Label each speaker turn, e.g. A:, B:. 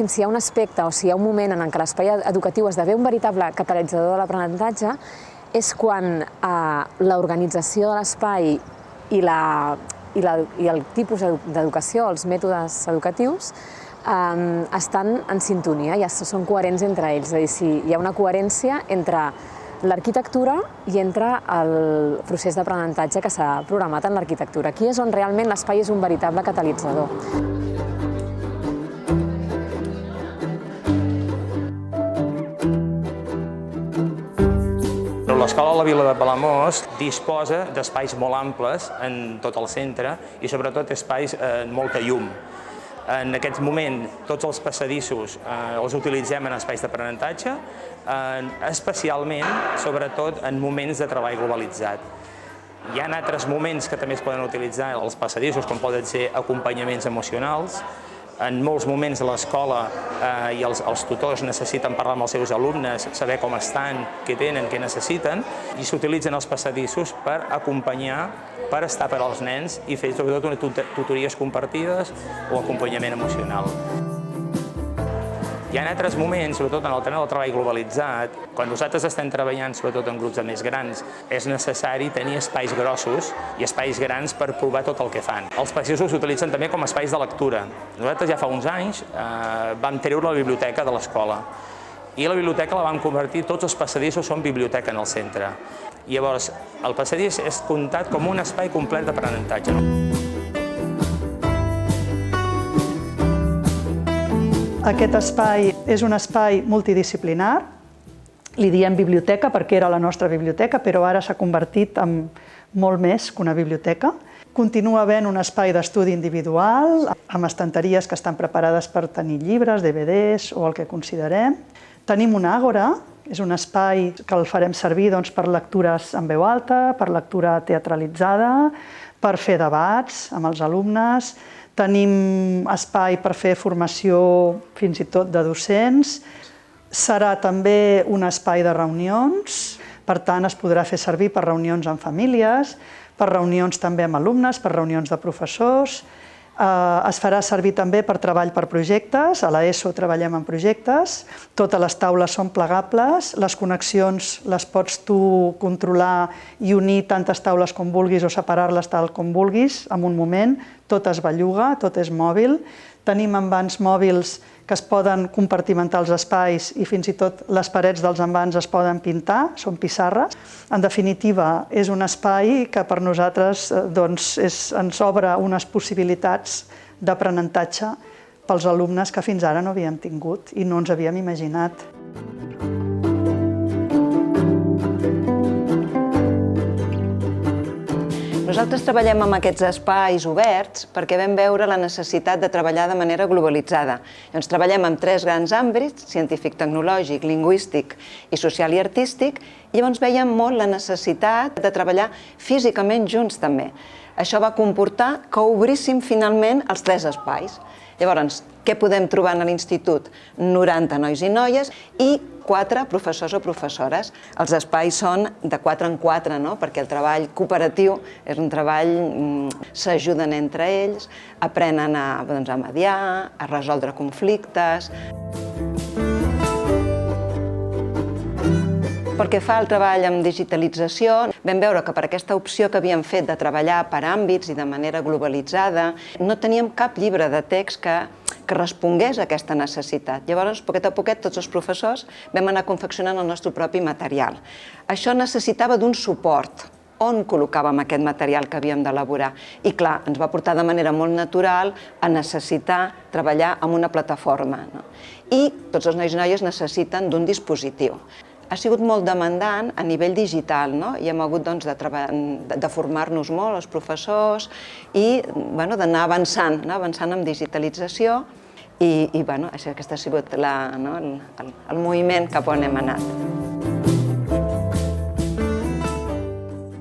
A: Si hi ha un aspecte o si hi ha un moment en què l'espai educatiu esdevé un veritable catalitzador de l'aprenentatge és quan l'organització de l'espai i el tipus d'educació, els mètodes educatius, estan en sintonia, ja són coherents entre ells. És a dir, si hi ha una coherència entre l'arquitectura i entre el procés d'aprenentatge que s'ha programat en l'arquitectura. Aquí és on realment l'espai és un veritable catalitzador.
B: L'escola de la Vila de Palamós disposa d'espais molt amples en tot el centre i sobretot espais amb molta llum. En aquest moment tots els passadissos els utilitzem en espais d'aprenentatge, especialment, sobretot, en moments de treball globalitzat. Hi ha altres moments que també es poden utilitzar els passadissos, com poden ser acompanyaments emocionals. En molts moments l'escola i els tutors necessiten parlar amb els seus alumnes, saber com estan, què tenen, què necessiten, i s'utilitzen els passadissos per acompanyar, per estar per als nens i fer sobretot unes tutories compartides o acompanyament emocional. Hi ha altres moments, sobretot en el tema del treball globalitzat, quan nosaltres estem treballant sobretot en grups de més grans, és necessari tenir espais grossos i espais grans per provar tot el que fan. Els passadissos s'utilitzen també com a espais de lectura. Nosaltres ja fa uns anys vam treure la biblioteca de l'escola i la biblioteca la vam convertir, tots els passadissos són biblioteca en el centre. Llavors, el passadís és comptat com un espai complet d'aprenentatge.
C: Aquest espai és un espai multidisciplinar, li diem biblioteca perquè era la nostra biblioteca, però ara s'ha convertit en molt més que una biblioteca. Continua havent un espai d'estudi individual, amb estanteries que estan preparades per tenir llibres, DVDs o el que considerem. Tenim una àgora, és un espai que el farem servir per lectures en veu alta, per lectura teatralitzada, per fer debats amb els alumnes. Tenim espai per fer formació fins i tot de docents. Serà també un espai de reunions, per tant es podrà fer servir per reunions amb famílies, per reunions també amb alumnes, per reunions de professors. Es farà servir també per treball per projectes, a l'ESO treballem en projectes, totes les taules són plegables, les connexions les pots tu controlar i unir tantes taules com vulguis o separar-les tal com vulguis en un moment, tot es belluga, tot és mòbil. Tenim envans mòbils que es poden compartimentar els espais i fins i tot les parets dels envans es poden pintar, són pissarres. En definitiva, és un espai que per nosaltres ens obre unes possibilitats d'aprenentatge pels alumnes que fins ara no havíem tingut i no ens havíem imaginat.
D: Nosaltres treballem amb aquests espais oberts perquè vam veure la necessitat de treballar de manera globalitzada. Llavors, treballem en 3 grans àmbits, científic, tecnològic, lingüístic i social i artístic, i llavors veiem molt la necessitat de treballar físicament junts també. Això va comportar que obríssim finalment els 3 espais. Llavors, què podem trobar a l'institut? 90 nois i noies i 4 professors o professores. Els espais són de 4 en 4, perquè el treball cooperatiu és un treball, s'ajuden entre ells, aprenen a mediar, a resoldre conflictes. Pel que fa al treball amb digitalització, vam veure que per aquesta opció que havíem fet de treballar per àmbits i de manera globalitzada, no teníem cap llibre de text que respongués a aquesta necessitat. Llavors, poquet a poquet, tots els professors vam anar confeccionant el nostre propi material. Això necessitava d'un suport. On col·locàvem aquest material que havíem d'elaborar? I clar, ens va portar de manera molt natural a necessitar treballar amb una plataforma. I tots els nois i noies necessiten d'un dispositiu. Ha sigut molt demandant a nivell digital i hem hagut de formar-nos molt, els professors, i d'anar avançant en digitalització i aquest ha sigut el moviment cap on hem anat.